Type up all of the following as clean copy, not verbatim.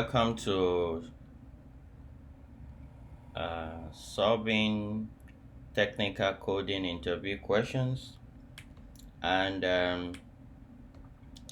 Welcome to solving technical coding interview questions. And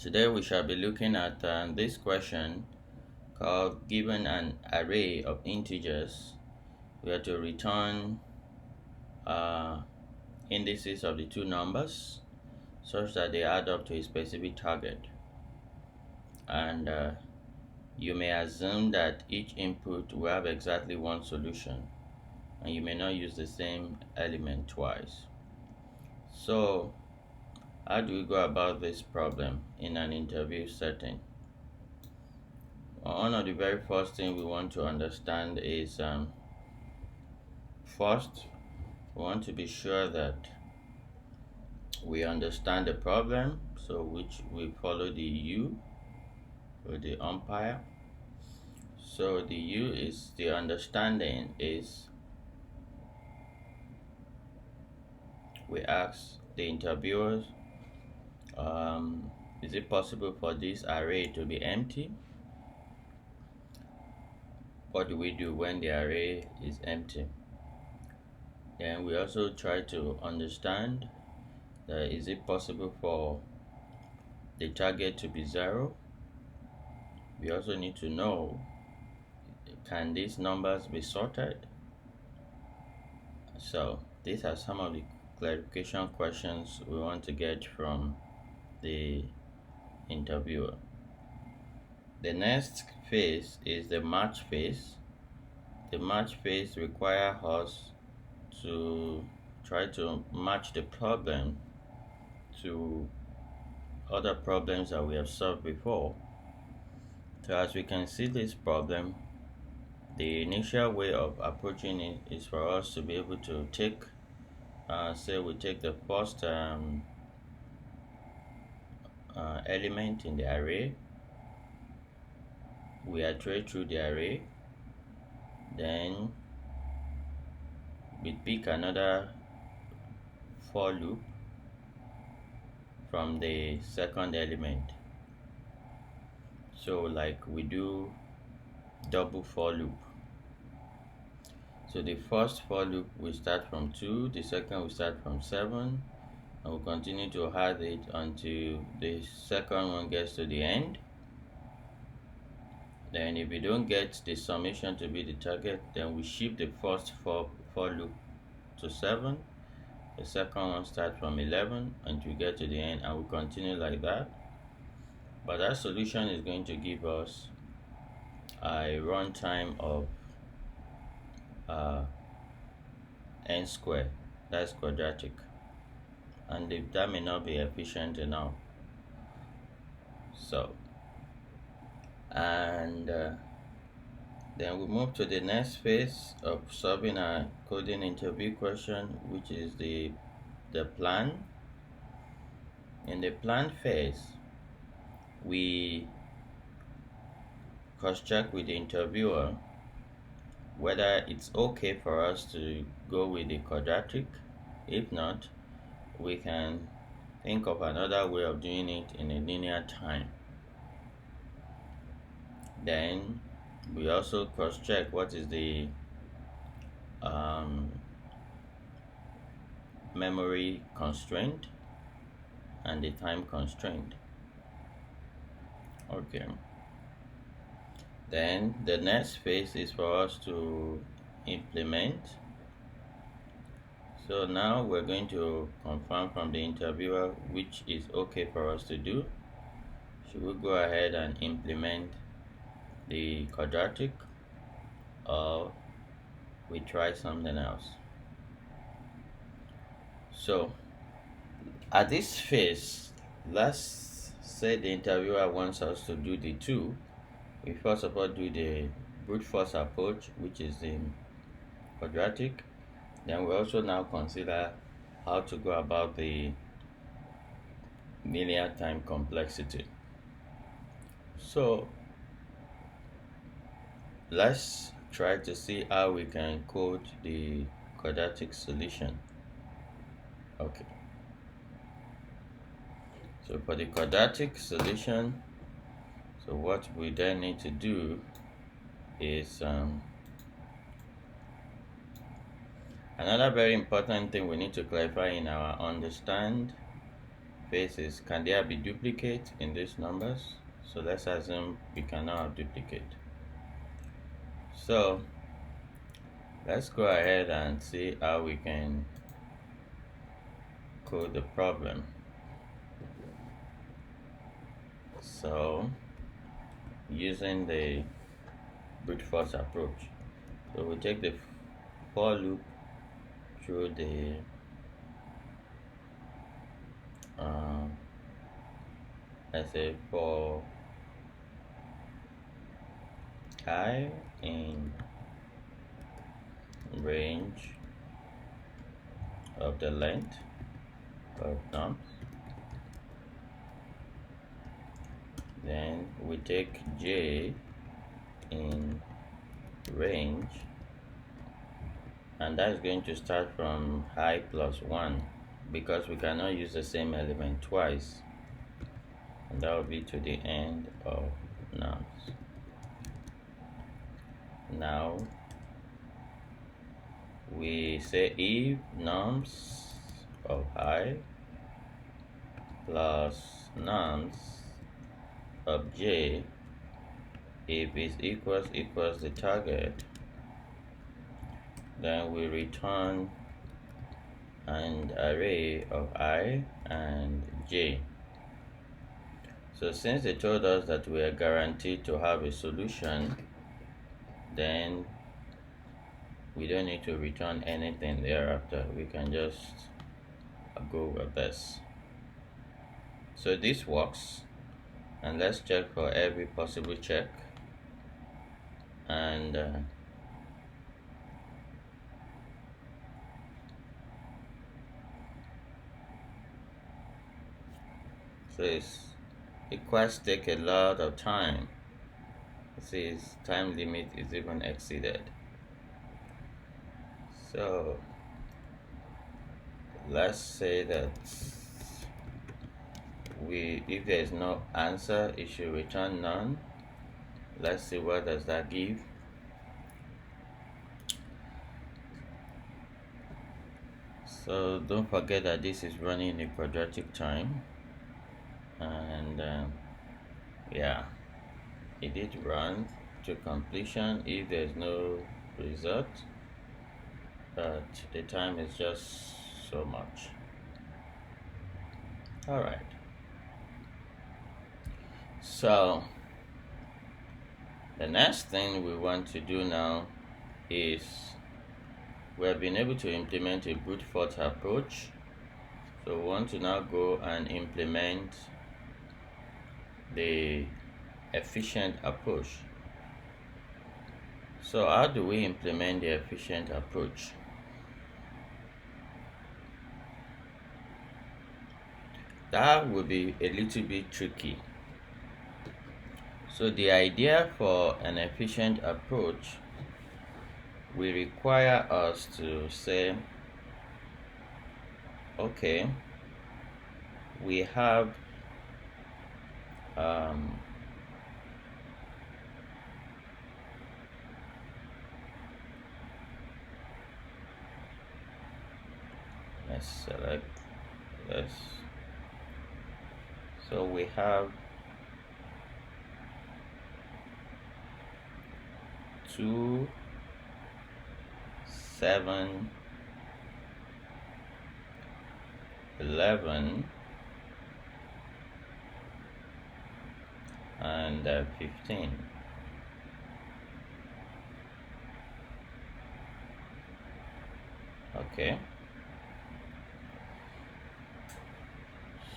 today we shall be looking at this question called given an array of integers, we are to return uh, indices of the two numbers such that they add up to a specific target. And you may assume that each input will have exactly one solution, and you may not use the same element twice. So, how do we go about this problem in an interview setting? One of the very first things we want to understand is first, we want to be sure that we understand the problem, so which we follow the U or the umpire. So the U is the understanding is we ask the interviewers, is it possible for this array to be empty? What do we do when the array is empty? Then we also try to understand that is it possible for the target to be 0? We also need to know, can these numbers be sorted? So these are some of the clarification questions we want to get from the interviewer. The next phase is the match phase. The match phase requires us to try to match the problem to other problems that we have solved before. So as we can see this problem, the initial way of approaching it is for us to be able to take, say we take the first element in the array, we iterate through the array, then we pick another for loop from the second element. So like we do double for loop. So the first for loop we start from 2, the second we start from 7, and we'll continue to add it until the second one gets to the end. Then if we don't get the summation to be the target, then we shift the first for loop to 7, the second one starts from 11 until we get to the end, and we continue like that. But that solution is going to give us a runtime of n squared, that's quadratic, and if that may not be efficient enough. So and then we move to the next phase of solving a coding interview question, which is the plan. In the plan phase, we cross-check with the interviewer whether it's okay for us to go with the quadratic. If not, we can think of another way of doing it in a linear time. Then we also cross-check what is the memory constraint and the time constraint. Okay. Then the next phase is for us to implement. So now we're going to confirm from the interviewer which is okay for us to do. Should we go ahead and implement the quadratic, or we try something else? So at this phase, let's say the interviewer wants us to do the 2. We first of all do the brute force approach, which is the quadratic. Then we also now consider how to go about the linear time complexity. So let's try to see how we can code the quadratic solution. Okay. So for the quadratic solution, so what we then need to do is another very important thing we need to clarify in our understand phase is, can there be duplicate in these numbers? So let's assume we cannot have duplicate. So let's go ahead and see how we can code the problem. So using the brute force approach, so we take the for loop through the let's say for I in range of the length of nums. Then we take j in range, and that's going to start from I plus 1 because we cannot use the same element twice, and that will be to the end of nums. Now we say if nums of I plus nums of j, if it equals the target, then we return an array of I and j. So since they told us that we are guaranteed to have a solution, then we don't need to return anything thereafter. We can just go with this. So this works, and let's check for every possible check. And so requests take a lot of time. This time limit is even exceeded. So let's say that if there is no answer, it should return none. Let's see what does that give. So don't forget that this is running a quadratic time, and yeah, it did run to completion if there's no result, but the time is just so much. All right, so the next thing we want to do now is we have been able to implement a brute force approach. So we want to now go and implement the efficient approach. So how do we implement the efficient approach? That will be a little bit tricky. So the idea for an efficient approach will require us to say, okay, we have let's select this. So we have 2, 7, 11, and 15. Okay.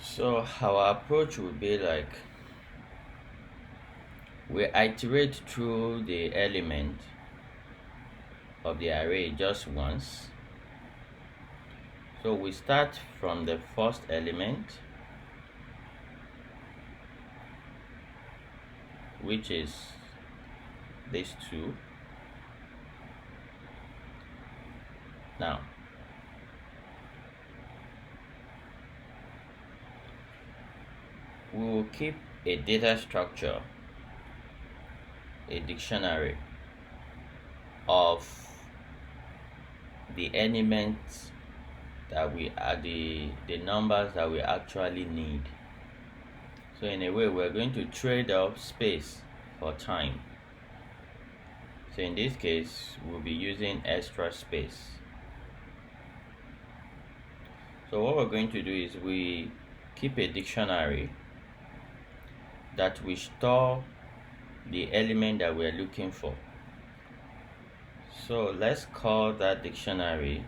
So our approach would be like, we iterate through the element of the array just once. So we start from the first element, which is these 2. Now we will keep a data structure, a dictionary, of the elements that we are the numbers that we actually need. So in a way, we're going to trade off space for time. So in this case, we'll be using extra space. So what we're going to do is we keep a dictionary that we store the element that we're looking for. So let's call that dictionary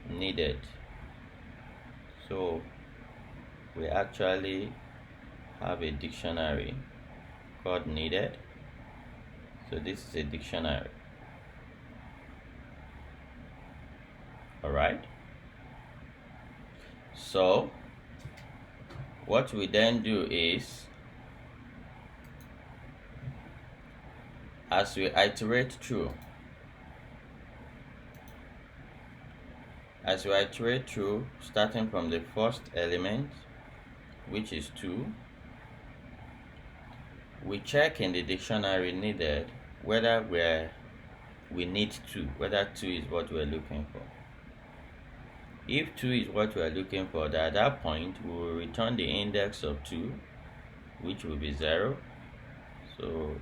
needed. So we actually have a dictionary called needed. So this is a dictionary. Alright. So what we then do is, as we iterate through, starting from the first element, which is 2, we check in the dictionary needed whether we need 2, whether 2 is what we're looking for. If 2 is what we're looking for, at that point we will return the index of 2, which will be 0. So you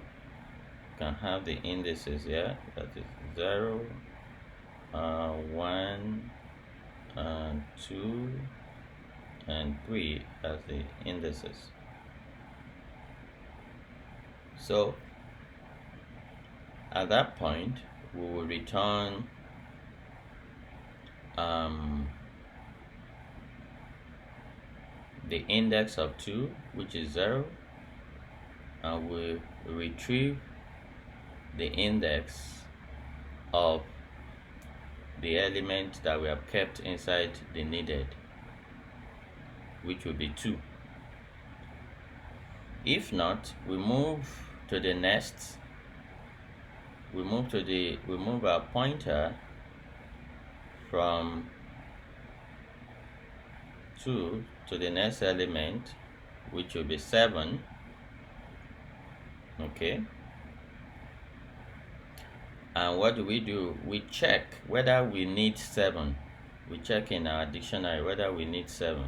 can have the indices here, that is 0, 1, 2, and 3 as the indices. So at that point we will return the index of 2, which is 0, and we retrieve the index of the element that we have kept inside the needed, which will be 2. If not, we move to the next. We move our pointer from 2 to the next element, which will be 7. Okay. And what do? We check whether we need 7. We check in our dictionary whether we need 7.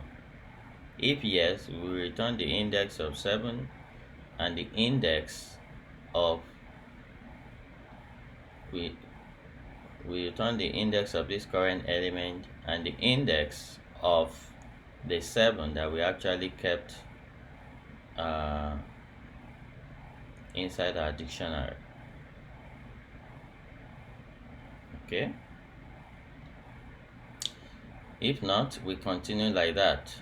If yes, we return the index of 7 and the index of we return the index of this current element and the index of the 7 that we actually kept inside our dictionary. Okay. If not, we continue like that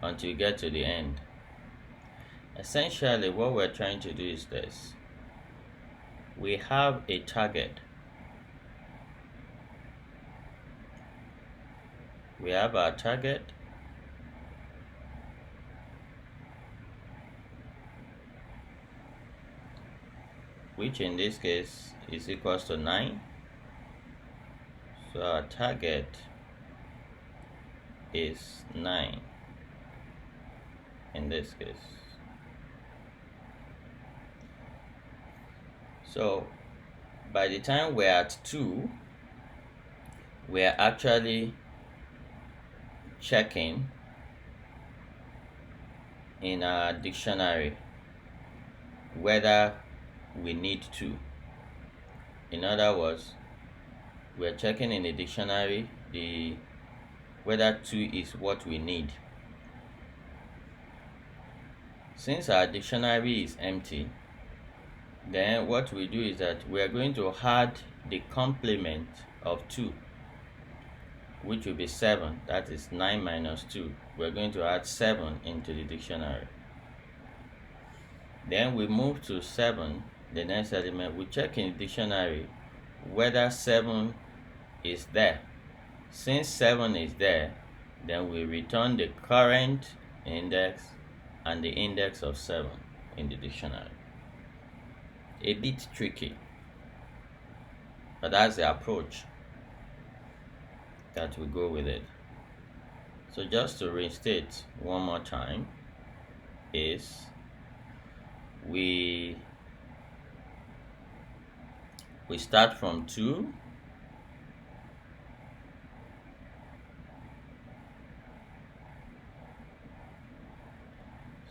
until we get to the end. Essentially, what we're trying to do is this. We have a target. We have our target, which in this case is equals to 9. So our target is 9 in this case. So by the time we're at 2, we're actually checking in our dictionary whether we need 2. In other words, we're checking in the dictionary whether 2 is what we need. Since our dictionary is empty, then what we do is that we are going to add the complement of 2, which will be 7. That is 9 minus 2. We're going to add 7 into the dictionary. Then we move to 7, the next element. We check in the dictionary whether 7 is there. Since 7 is there, then we return the current index and the index of 7 in the dictionary. A bit tricky, but that's the approach that we go with it. So just to restate one more time is we we start from 2.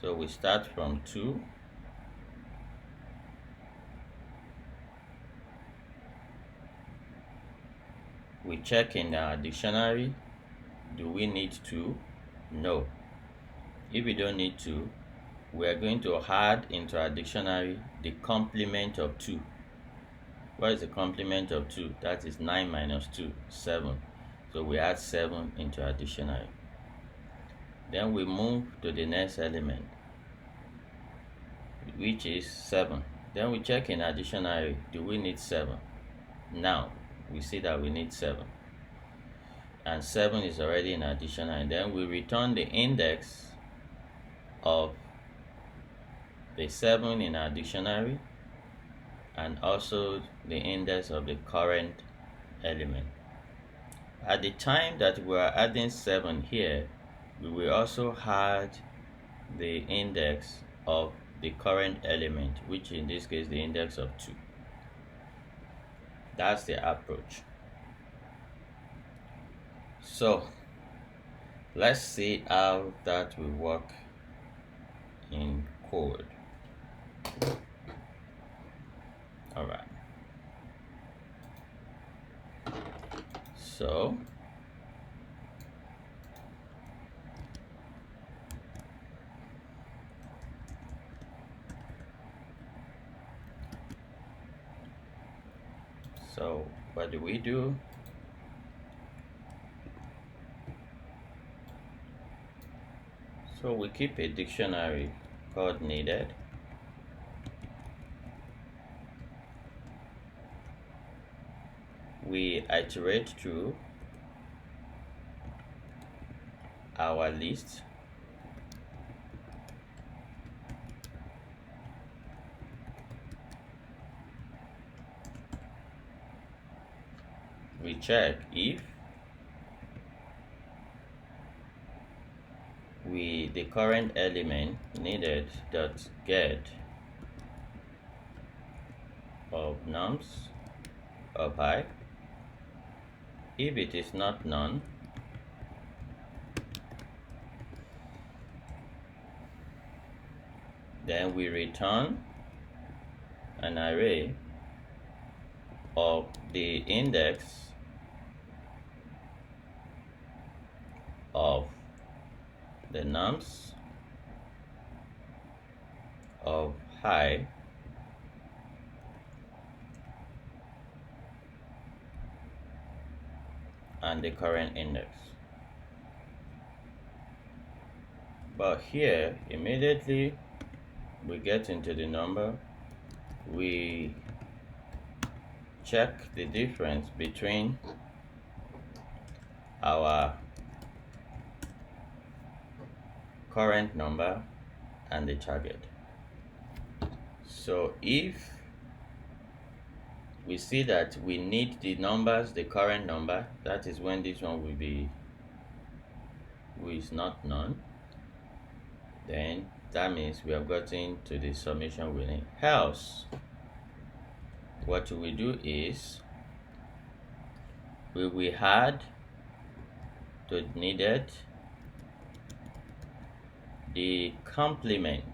So we start from 2. We check in our dictionary. Do we need 2? No. If we don't need 2, we are going to add into our dictionary the complement of 2. What is the complement of 2? That is 9 minus 2, 7. So we add 7 into our dictionary. Then we move to the next element, which is 7. Then we check in our dictionary, do we need 7? Now we see that we need 7. And 7 is already in our dictionary. Then we return the index of the 7 in our dictionary and also the index of the current element. At the time that we are adding 7 here, we will also add the index of the current element, which in this case the index of 2. That's the approach. So let's see how that will work in code. Alright. So what do we do? So we keep a dictionary called needed. We iterate through our list. We check if the current element needed dot get of nums of I. If it is not none, then we return an array of the index of the nums of I and the current index. But here, immediately we get into the number, we check the difference between our current number and the target. So if we see that we need the numbers, the current number, that is when this one will be is not none, then that means we have gotten to the summation we need. Else, what we do is we will add to needed the complement.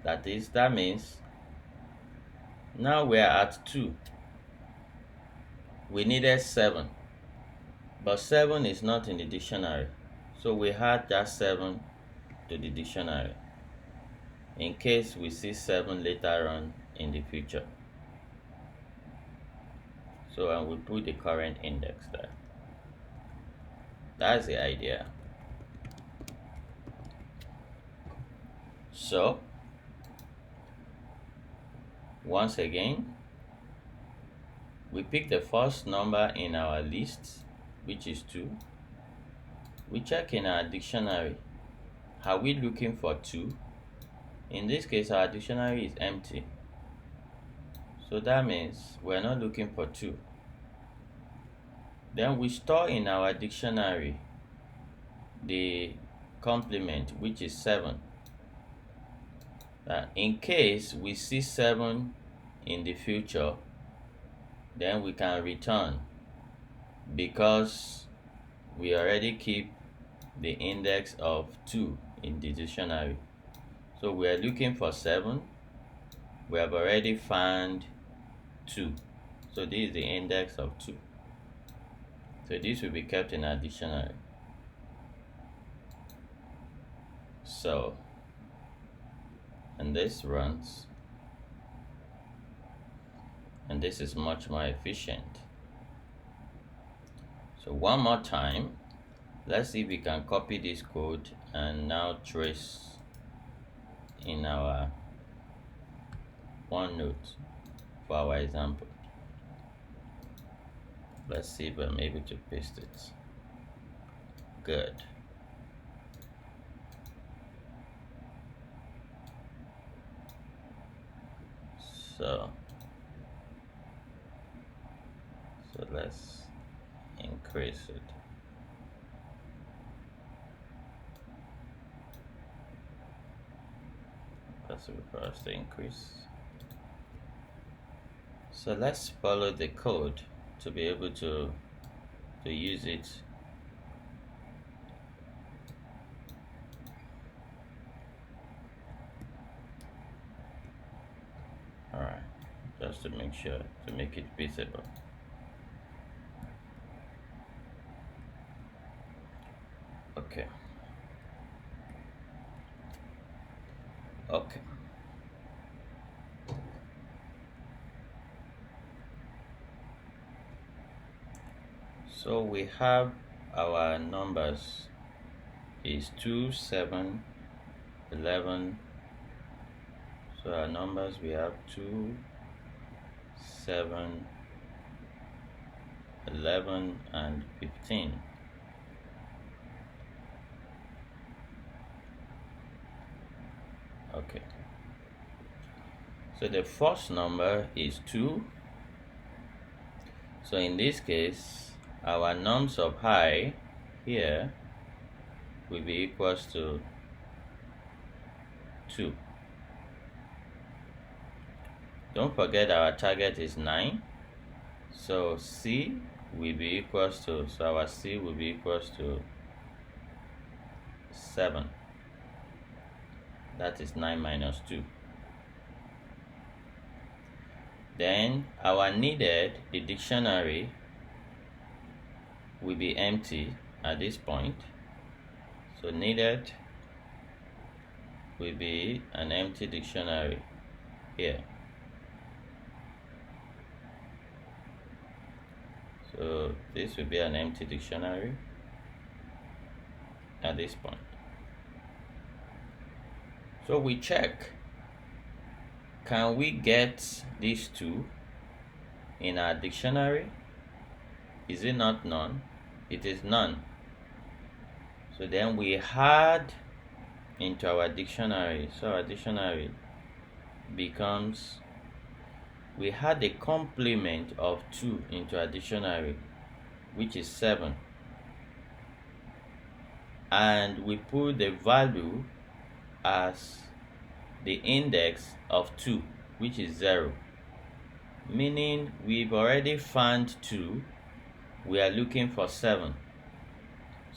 That means now we are at 2. We needed 7, but 7 is not in the dictionary, so we add that 7 to the dictionary in case we see 7 later on in the future. So and we put the current index there. That's the idea. So once again, we pick the first number in our list, which is 2. We check in our dictionary, are we looking for 2? In this case, our dictionary is empty, so that means we're not looking for 2. Then we store in our dictionary the complement, which is 7. In case we see 7 in the future, then we can return, because we already keep the index of 2 in the dictionary. So we are looking for 7. We have already found 2. So this is the index of 2. So this will be kept in our dictionary. So, and this runs, and this is much more efficient. So one more time, let's see if we can copy this code and now trace in our OneNote for our example. Let's see if I'm able to paste it. Good. So let's increase it. Possible for us to increase. So let's follow the code to be able to use it. Alright, just to make sure to make it visible. Okay. Okay. So we have our numbers is 2, 7, 11. So our numbers, we have 2, 7, 11, and 15. Okay. So the first number is 2. So in this case, our nums of I here will be equals to 2. Don't forget our target is 9. So C will be equals to, so our C will be equals to 7. That is 9 minus 2. Then our needed, the dictionary, will be empty at this point. So needed will be an empty dictionary here. So this will be an empty dictionary at this point. So we check, can we get these 2 in our dictionary? Is it not none? It is none. So then we add into our dictionary. So our dictionary becomes, we had a complement of 2 into our dictionary, which is 7. And we put the value as the index of 2, which is 0. Meaning we've already found 2, we are looking for 7.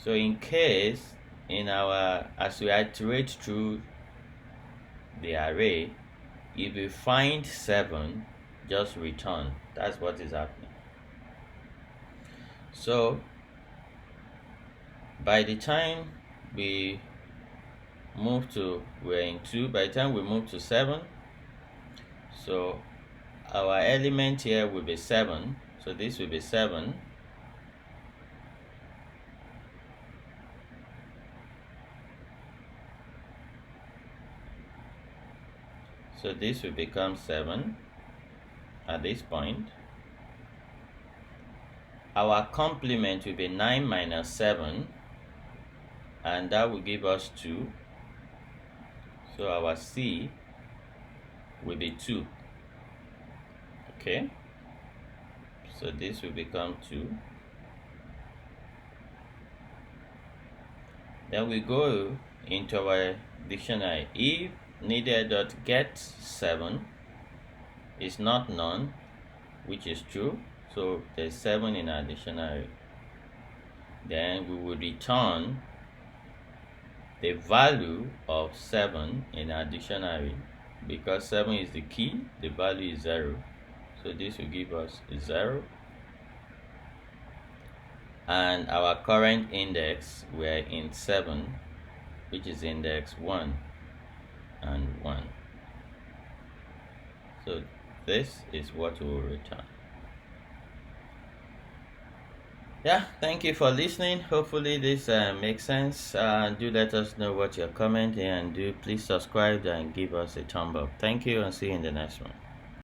So in case, as we iterate through the array, if we find 7, just return. That's what is happening. So by the time we we're in 2, by the time we move to 7, so our element here will be 7. So this will be 7. So this will become 7 at this point. Our complement will be 9 minus 7, and that will give us 2. So our C will be 2. Okay, so this will become 2. Then we go into our dictionary. If needed.get 7, is not none, which is true, so there's 7 in our dictionary. Then we will return the value of 7 in our dictionary. Because 7 is the key, the value is 0, so this will give us 0. And our current index, we're in 7, which is index 1 and 1. So this is what we will return. Yeah, thank you for listening. Hopefully this makes sense. Do let us know what you're commenting, and do please subscribe and give us a thumb up. Thank you, and see you in the next one.